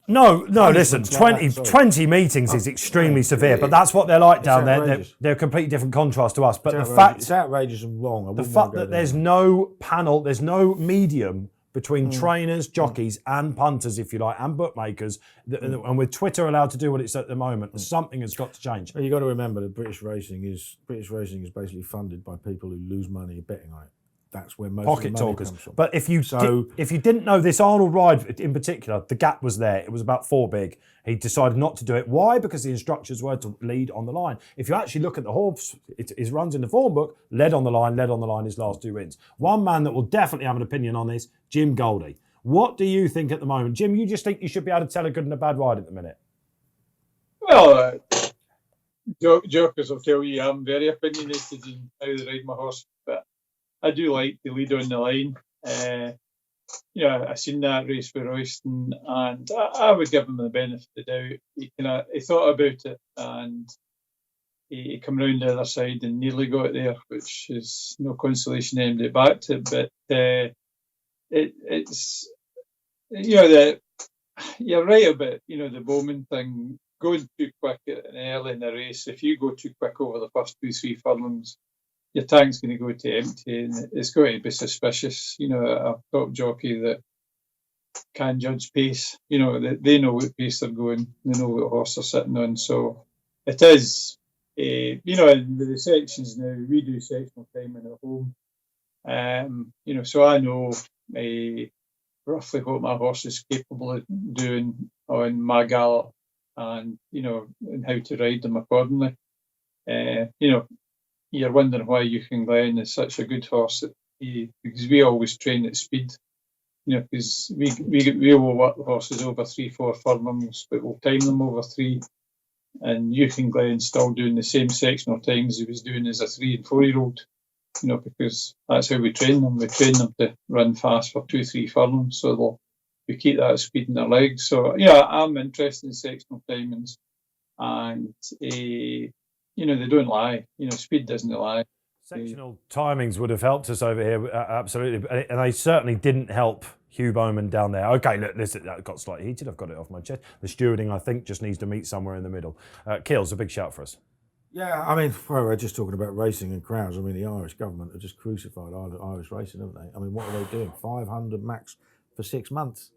No, listen, 20 meetings is extremely severe, but that's what they're like down there. They're a completely different contrast to us. But it's outrageous and wrong. The fact that there's no panel, there's no medium between trainers, jockeys, and punters, if you like, and bookmakers, and with Twitter allowed to do what it's at the moment, something has got to change. Well, you've got to remember that British racing is basically funded by people who lose money betting on it. That's where most pocket of the money talkers. comes from. But if you didn't know this Arnold ride in particular, the gap was there. It was about 4 big. He decided not to do it. Why? Because the instructions were to lead on the line. If you actually look at the horse, his runs in the form book, led on the line, his last 2 wins. One man that will definitely have an opinion on this, Jim Goldie. What do you think at the moment? Jim, you just think you should be able to tell a good and a bad ride at the minute? Well, jokers will tell you I'm very opinionated in how they ride my horse, but I do like the lead on the line. I seen that race with Royston, and I would give him the benefit of the doubt. He thought about it, and he come round the other side and nearly got there, which is no consolation aimed it back to. But it's you're right about the Bowman thing, going too quick early in the race. If you go too quick over the first 2-3 furlongs, your tank's going to go to empty, and it's going to be suspicious. A top jockey that can judge pace. They know what pace they're going. They know what horse they're sitting on. So it is, in the sections now, we do sectional timing at home. So I know roughly what my horse is capable of doing on my gallop, and and how to ride them accordingly. You're wondering why Euchen Glen is such a good horse because we always train at speed. Because we will work the horses over 3-4 furlongs, but we'll time them over 3. And Euchen Glen's still doing the same sectional times he was doing as a 3 and 4-year-old. Because that's how we train them. We train them to run fast for 2-3 furlongs, so we keep that speed in their legs. So I'm interested in sectional timings, and they don't lie. Speed doesn't lie. Sectional timings would have helped us over here, absolutely, and they certainly didn't help Hugh Bowman down there. Okay, look, that got slightly heated. I've got it off my chest. The stewarding, I think, just needs to meet somewhere in the middle. Kills, a big shout for us. Yeah, I mean, we're just talking about racing and crowds. I mean, the Irish government have just crucified Irish racing, haven't they? I mean, what are they doing? 500 max for 6 months.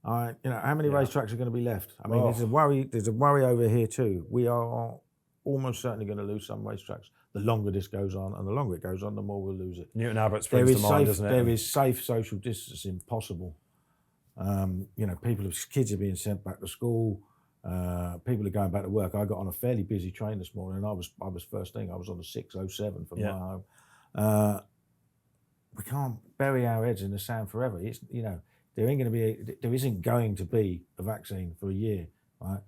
All right, how many racetracks are going to be left? I mean, there's a worry over here too. We are almost certainly going to lose some racetracks. The longer this goes on, and the longer it goes on, the more we'll lose it. Newton Abbott springs to mind, doesn't it? There is safe social distancing possible. Kids are being sent back to school. People are going back to work. I got on a fairly busy train this morning, and I was first thing. I was on the 6:07 from my home. We can't bury our heads in the sand forever. There isn't going to be a vaccine for a year. Right?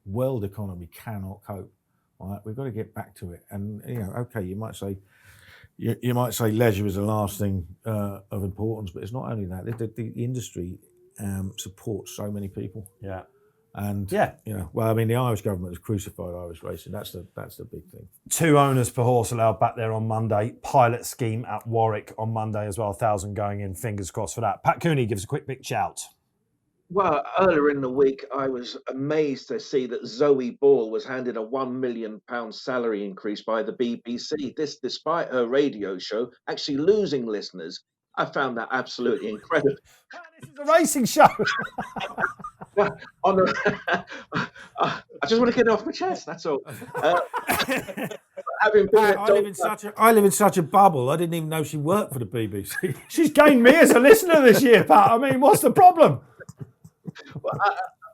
World economy cannot cope. Right? We've got to get back to it. And okay, you might say leisure is the last thing of importance, but it's not only that. The industry supports so many people. Yeah. And the Irish government has crucified Irish racing. That's the big thing. 2 owners per horse allowed back there on Monday. Pilot scheme at Warwick on Monday as well. 1,000 going in. Fingers crossed for that. Pat Cooney gives a quick big shout. Well, earlier in the week, I was amazed to see that Zoe Ball was handed a £1 million salary increase by the BBC. This, despite her radio show actually losing listeners. I found that absolutely incredible. This is a racing show. Well, on the, I just want to get it off my chest. That's all. Having been I live in such a bubble. I didn't even know she worked for the BBC. She's gained me as a listener this year, Pat. I mean, what's the problem? Well,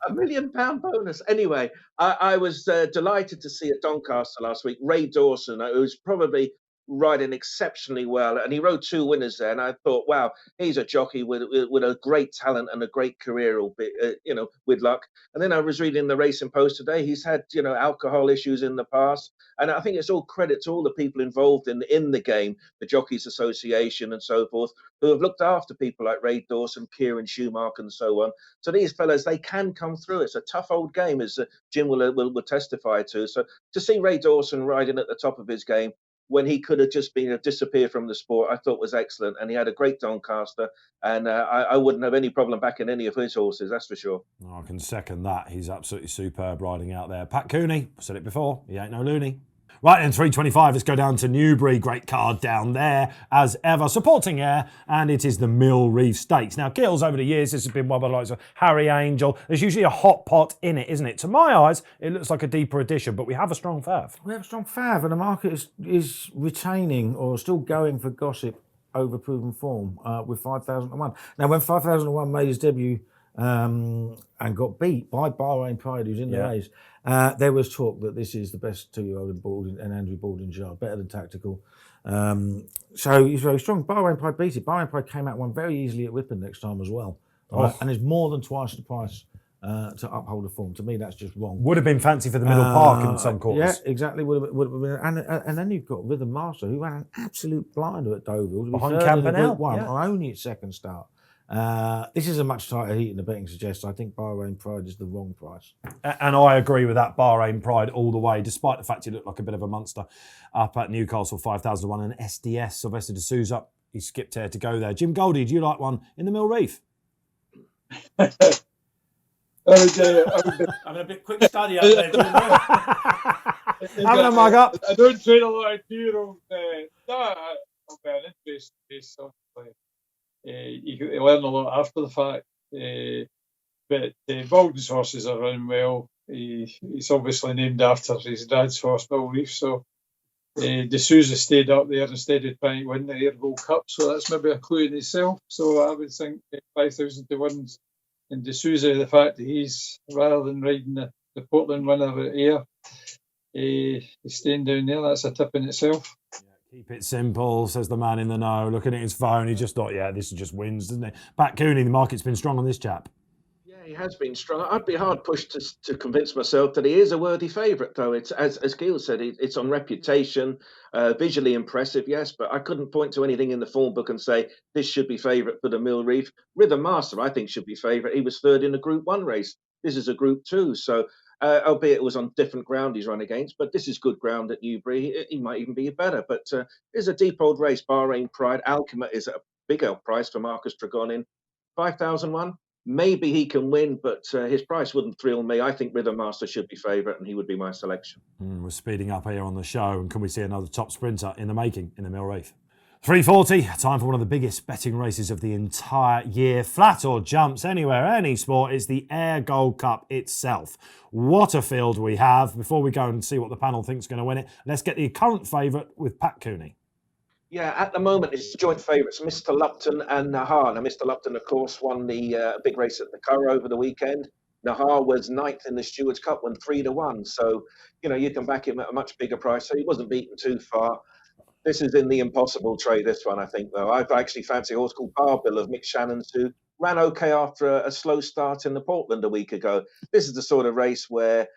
a £1 million bonus. Anyway, I was delighted to see at Doncaster last week Ray Dawson, who's probably riding exceptionally well, and he rode 2 winners there. And I thought, wow, he's a jockey with a great talent and a great career, albeit, with luck. And then I was reading the Racing Post today. He's had alcohol issues in the past, and I think it's all credit to all the people involved in the game, the Jockeys Association and so forth, who have looked after people like Ray Dawson, Kieran Schumacher, and so on. So these fellas, they can come through. It's a tough old game, as Jim will testify to. So to see Ray Dawson riding at the top of his game when he could have just been disappeared from the sport, I thought was excellent. And he had a great Doncaster, and I wouldn't have any problem backing any of his horses, that's for sure. Oh, I can second that. He's absolutely superb riding out there. Pat Cooney, I said it before, he ain't no loony. Right, then 325, let's go down to Newbury. Great card down there, as ever, supporting Ayr, and it is the Mill Reef Stakes. Now, Gills, over the years, this has been one of the likes of Harry Angel. There's usually a hot pot in it, isn't it? To my eyes, it looks like a deeper edition, but we have a strong fav. We have a strong fav, and the market is retaining or still going for gossip over proven form with 5,001. Now, when 5,001 made his debut and got beat by Bahrain Pride, who's in the race, there was talk that this is the best 2-year-old in Andrew Baldwin's yard, better than Tactical. So he's very strong. Bahrain Pride beat it. Bahrain Pride came out one very easily at Whippen next time as well. And is more than twice the price to uphold the form. To me, that's just wrong. Would have been fancy for the middle park in some quarters. Yeah, exactly. Would have been. And then you've got Rhythm Master, who ran an absolute blinder at Deauville. Behind Campanelle. On only its second start. This is a much tighter heat than the betting suggests. I think Bahrain Pride is the wrong price. And I agree with that, Bahrain Pride all the way, despite the fact he looked like a bit of a monster up at Newcastle, 5,001. And SDS, Sylvester de Souza, he skipped here to go there. Jim Goldie, do you like one in the Mill Reef? Having a bit quick study up there. Having a mug up. I don't train a lot of 2-year-olds. I'll be an interesting race, obviously. You learn a lot after the fact. But Baldwin's horses are running well. He's obviously named after his dad's horse, Mill Reef. So de Souza stayed up there instead of trying to win the Ayr Gold Cup. So that's maybe a clue in itself. So I would think 5,000 to 1. And de Souza, the fact that he's, rather than riding the Portland winner at Ayr, he's staying down there. That's a tip in itself. Keep it simple, says the man in the know. Looking at his phone, he just thought, this just wins, doesn't it? Pat Cooney, the market's been strong on this chap. Yeah, he has been strong. I'd be hard pushed to convince myself that he is a worthy favourite, though. It's as Gill said, it's on reputation, visually impressive, yes, but I couldn't point to anything in the form book and say this should be favourite for the Mill Reef. Rhythm Master, I think, should be favourite. He was third in a Group 1 race. This is a Group 2, so albeit it was on different ground he's run against, but this is good ground at Newbury. He might even be better, but it's a deep old race. Bahrain Pride. Alchema is a big old price for Marcus Tregonin. 5,001. Maybe he can win, but his price wouldn't thrill me. I think Rhythm Master should be favourite, and he would be my selection. We're speeding up here on the show, and can we see another top sprinter in the making in the Mill Reef? 340, time for one of the biggest betting races of the entire year. Flat or jumps, anywhere, any sport, is the Ayr Gold Cup itself. What a field we have. Before we go and see what the panel thinks is going to win it, let's get the current favourite with Pat Cooney. Yeah, at the moment, it's joint favourites, Mr. Lupton and Nahar. Now, Mr. Lupton, of course, won the big race at the Curragh over the weekend. Nahar was 9th in the Stewards' Cup, won 3-1. So, you can back him at a much bigger price. So he wasn't beaten too far. This is in the impossible trade, this one, I think, though. I've actually fancied a horse called Barbill of Mick Shannon's, who ran okay after a slow start in the Portland a week ago. This is the sort of race where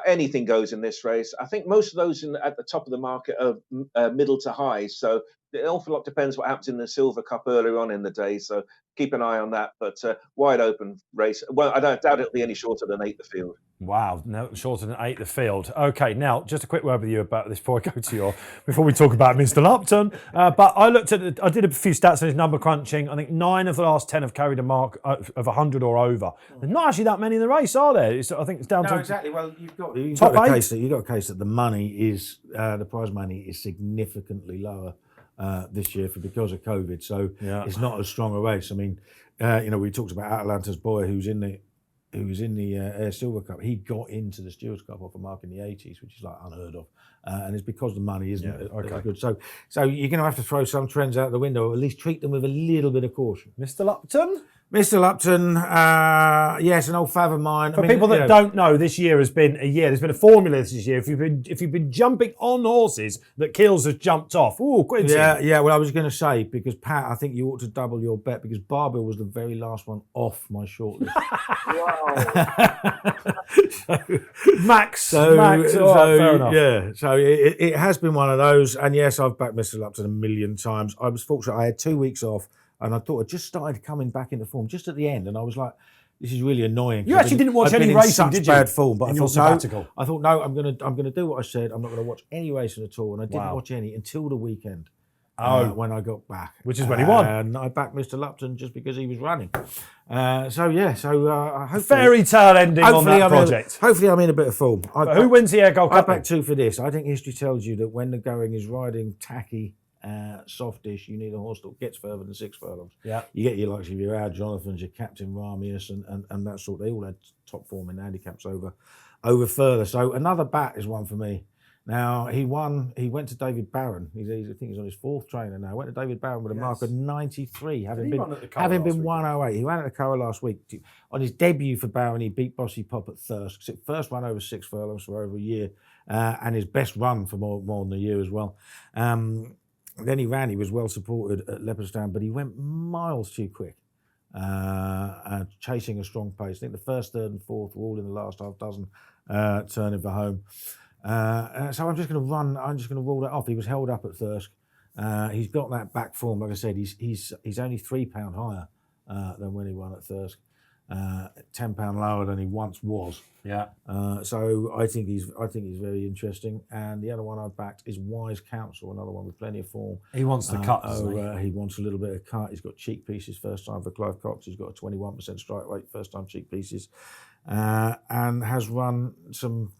anything goes in this race. I think most of those at the top of the market are middle to high. So an awful lot depends what happens in the Silver Cup earlier on in the day. So keep an eye on that. But wide open race. Well, I don't doubt it'll be any shorter than 8 the field. Wow, no, shorter than 8 the field. Okay, now just a quick word with you about this before I go to before we talk about Mr. Lupton. But I did a few stats on his number crunching. I think 9 of the last 10 have carried a mark of 100 or over. There's not actually that many in the race, are there? I think it's down to exactly. Well, you've got a case that the money is the prize money is significantly lower this year because of COVID. So it's not as strong a race. I mean, we talked about Atalanta's boy who's in the Ayr Silver Cup. He got into the Stewards Cup off a mark in the 80s, which is like unheard of, and it's because the money isn't as good. So you're going to have to throw some trends out the window, or at least treat them with a little bit of caution. Mr. Lupton. Mr. Lupton, yes, an old fav of mine. For people that don't know, this year has been a year. There's been a formula this year. If you've been jumping on horses that Keels has jumped off, Quincy. Yeah. Well, I was going to say, because Pat, I think you ought to double your bet, because Barbell was the very last one off my shortlist. Max. Fair enough. Yeah. So it has been one of those, and yes, I've backed Mr. Lupton a million times. I was fortunate. I had 2 weeks off. And I thought I just started coming back into form just at the end, and I was like, "This is really annoying." You actually didn't watch any racing, did you? Bad form, but I thought no, I'm gonna do what I said. I'm not gonna watch any racing at all, and I didn't watch any until the weekend. When I got back, which is when he won, and I backed Mr. Lupton just because he was running. I hope fairy tale ending on that project. Hopefully, I'm in a bit of form. Who wins the Ayr Gold Cup? I backed 2 for this. I think history tells you that when the going is riding tacky, softish, you need a horse that gets further than 6 furlongs. Yeah, you get your likes of your Al Jonathans, your Captain Ramius, and that sort. They all had top form in handicaps over further. So another bat is one for me. Now he won. He went to David Barron. I think he's on his 4th trainer now. Went to David Barron with a mark of 93, having been 108. He ran at the Curragh last week. On his debut for Barron, he beat Bossy Pop at Thirsk. First run over 6 furlongs for over a year, and his best run for more than a year as well. Then he ran. He was well supported at Leopardstown, but he went miles too quick, chasing a strong pace. I think the 1st, 3rd, and 4th were all in the last half dozen, turning for home. So I'm just going to rule that off. He was held up at Thirsk. He's got that back form. Like I said, he's only £3 higher than when he won at Thirsk. £10 lower than he once was. Yeah. So I think he's very interesting. And the other one I've backed is Wise Counsel, another one with plenty of form. He wants the cut. He wants a little bit of cut. He's got cheek pieces first time for Clive Cox. He's got a 21% strike rate first time cheek pieces, and has run some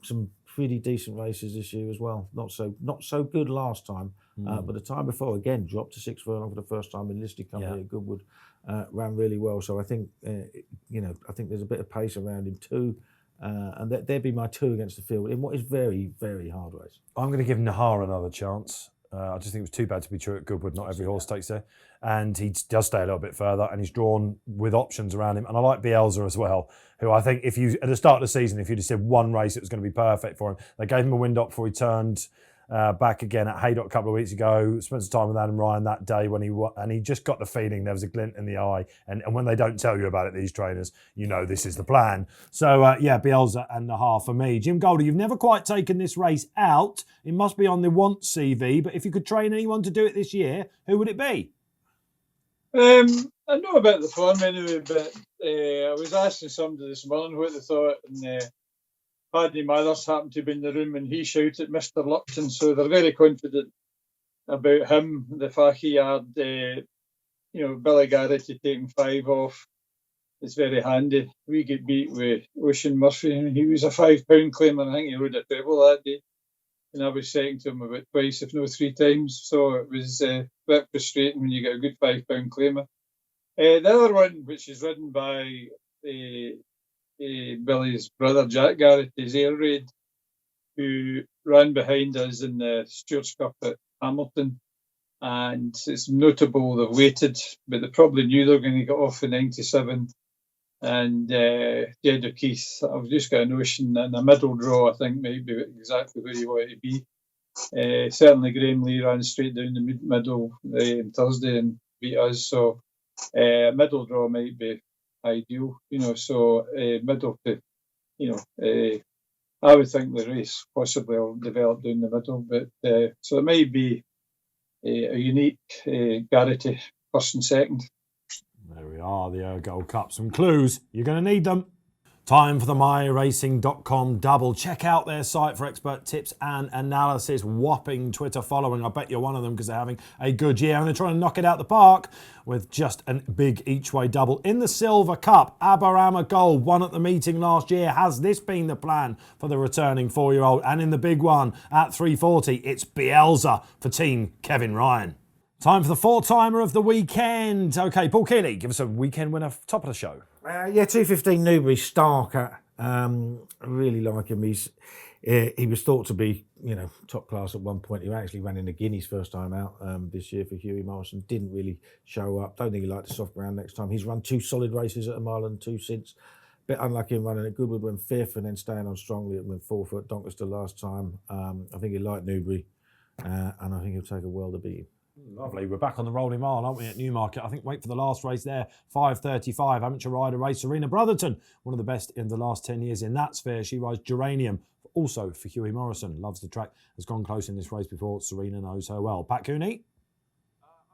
pretty decent races this year as well. Not so good last time, but the time before again dropped to 6 furlong for the first time in listed company at Goodwood. Ran really well, so I think I think there's a bit of pace around him too, and there'd be my 2 against the field in what is very, very hard race. I'm going to give Nahar another chance. I just think it was too bad to be true at Goodwood. Not every horse takes there, and he does stay a little bit further, and he's drawn with options around him. And I like Bielsa as well, who I think if you at the start of the season, if you'd have said one race, it was going to be perfect for him. They gave him a wind up before he turned back again at Haydock a couple of weeks ago. Spent some time with Adam Ryan that day when he won, and he just got the feeling there was a glint in the eye. And when they don't tell you about it, these trainers, you know this is the plan. So Bielsa and Nahar for me. Jim Goldie, you've never quite taken this race out. It must be on the want CV, but if you could train anyone to do it this year, who would it be? I know about the form anyway, but I was asking somebody this morning what they thought, and Paddy Mathers happened to be in the room and he shouted Mr. Lupton, so they're very confident about him. The fact he had, Billy Garrity taking 5 off is very handy. We get beat with Ocean Murphy, and he was a £5 claimer. I think he rode a treble that day, and I was second to him about twice, if not 3 times. So it was a bit frustrating when you get a good £5 claimer. The other one, which is ridden by Billy's brother Jack Garrett, is Ayr Raid, who ran behind us in the Stewards Cup at Hamilton, and it's notable they've waited, but they probably knew they were going to get off in 97. And Jed O'Keefe, I've just got a notion, and a middle draw I think might be exactly where he wanted to be. Certainly Graham Lee ran straight down the middle on Thursday and beat us, so middle draw might be ideal, so middle to, I would think the race possibly will develop down the middle, but so it might be a unique Garrity first and second. There we are, the Ayr Gold Cup. Some clues, you're going to need them. Time for the myracing.com double. Check out their site for expert tips and analysis. Whopping Twitter following. I bet you're one of them because they're having a good year and they're trying to knock it out the park with just a big each-way double. In the Silver Cup, Ayr Gold won at the meeting last year. Has this been the plan for the returning 4-year-old? And in the big one at 340, it's Bielsa for Team Kevin Ryan. Time for the four-timer of the weekend. Okay, Paul Kealy, give us a weekend winner, top of the show. 215 Newbury, Starker. I really like him. He was thought to be, top class at one point. He actually ran in the Guineas first time out this year for Hugh Morrison. Didn't really show up. Don't think he liked the soft ground next time. He's run 2 solid races at a mile and 2 since. Bit unlucky in running at Goodwood, went 5th and then staying on strongly and went 4th at Doncaster last time. I think he liked Newbury and I think he'll take a well to beat him. Lovely. We're back on the rolling mile, aren't we, at Newmarket? I think wait for the last race there, 5:35, amateur rider race. Serena Brotherton, one of the best in the last 10 years in that sphere. She rides Geranium, also for Hughie Morrison. Loves the track, has gone close in this race before. Serena knows her well. Pat Cooney?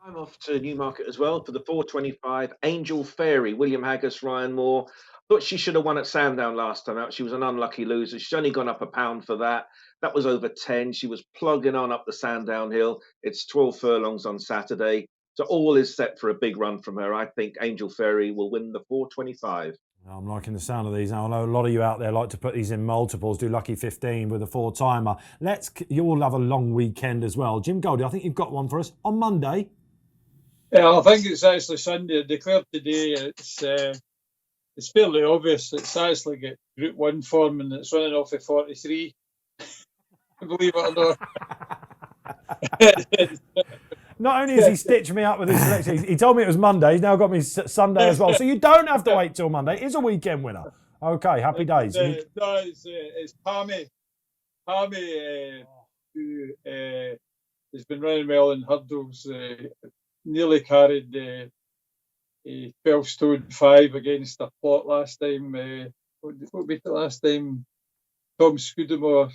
I'm off to Newmarket as well for the 4:25. Angel Fairy, William Haggis, Ryan Moore. Thought she should have won at Sandown last time out. She was an unlucky loser. She's only gone up £1 for that. That was over 10. She was plugging on up the Sandown hill. It's 12 furlongs on Saturday. So all is set for a big run from her. I think Angel Fairy will win the 4:25. I'm liking the sound of these. Now, I know a lot of you out there like to put these in multiples, do Lucky 15 with a 4-timer. You all have a long weekend as well. Jim Goldie, I think you've got one for us on Monday. Yeah, I think it's actually Sunday. Declared today. It's fairly obvious. It's actually got Group 1 form and it's running off at 43. Believe it or not. Not only has he stitched me up with his selection, he told me it was Monday. He's now got me Sunday as well. So you don't have to wait till Monday. It's a weekend winner. Okay, happy days. It's Pammy. Pammy, who has been running well in hurdles, nearly carried 12 stone 5 against a plot last time. What beat it last time? Tom Scudamore,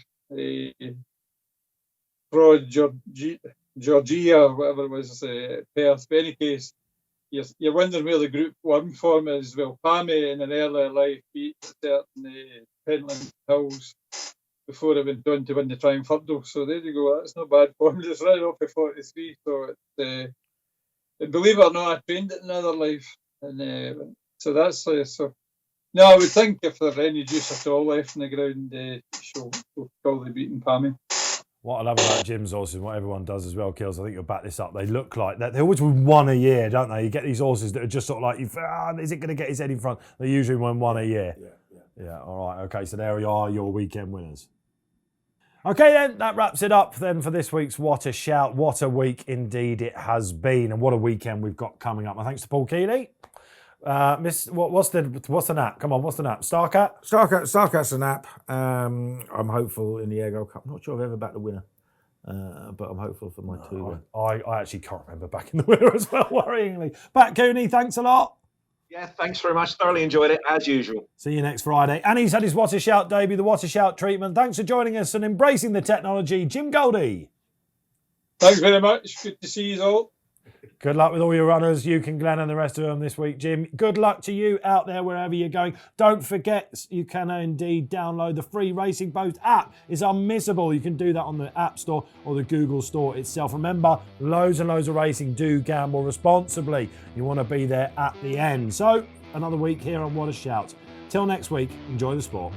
Prod Georgia, or whatever it was, Perth. But in any case, you're wondering where the Group 1 form is. Well, Pammy in an early life beat certain Pentland Hills before it went on to win the Triumph Hurdle. So there you go. That's not bad form. Just running off at 43. So it's, and believe it or not, I trained it in another life. And so that's so. No, I would think if there's any juice at all left in the ground, she'll probably beaten Pammy. What I love about Jim's horses, and what everyone does as well, Kills, I think you'll back this up. They look like that. They always win one a year, don't they? You get these horses that are just sort of like, is it going to get his head in front? They usually win one a year. Yeah. All right. Okay. So there are your weekend winners. Okay, then that wraps it up then for this week's What a Shout. What a week indeed it has been, and what a weekend we've got coming up. My thanks to Paul Kealy. What's the nap? Come on, what's the nap? Starcat? Starcat's a nap. I'm hopeful in the Ayr Gold Cup. I'm not sure I've ever backed the winner, but I'm hopeful for my 2. I actually can't remember backing the winner as well, worryingly. Pat Cooney, thanks a lot. Yeah, thanks very much. Thoroughly enjoyed it, as usual. See you next Friday. And he's had his What a Shout debut, the What a Shout treatment. Thanks for joining us and embracing the technology. Jim Goldie. Thanks very much. Good to see you all. Good luck with all your runners, Hugh and Glenn and the rest of them this week, Jim. Good luck to you out there wherever you're going. Don't forget, you can indeed download the free Racing Post app. It's unmissable. You can do that on the App Store or the Google Store itself. Remember, loads and loads of racing. Do gamble responsibly. You want to be there at the end. So, another week here on What a Shout. Till next week, enjoy the sport.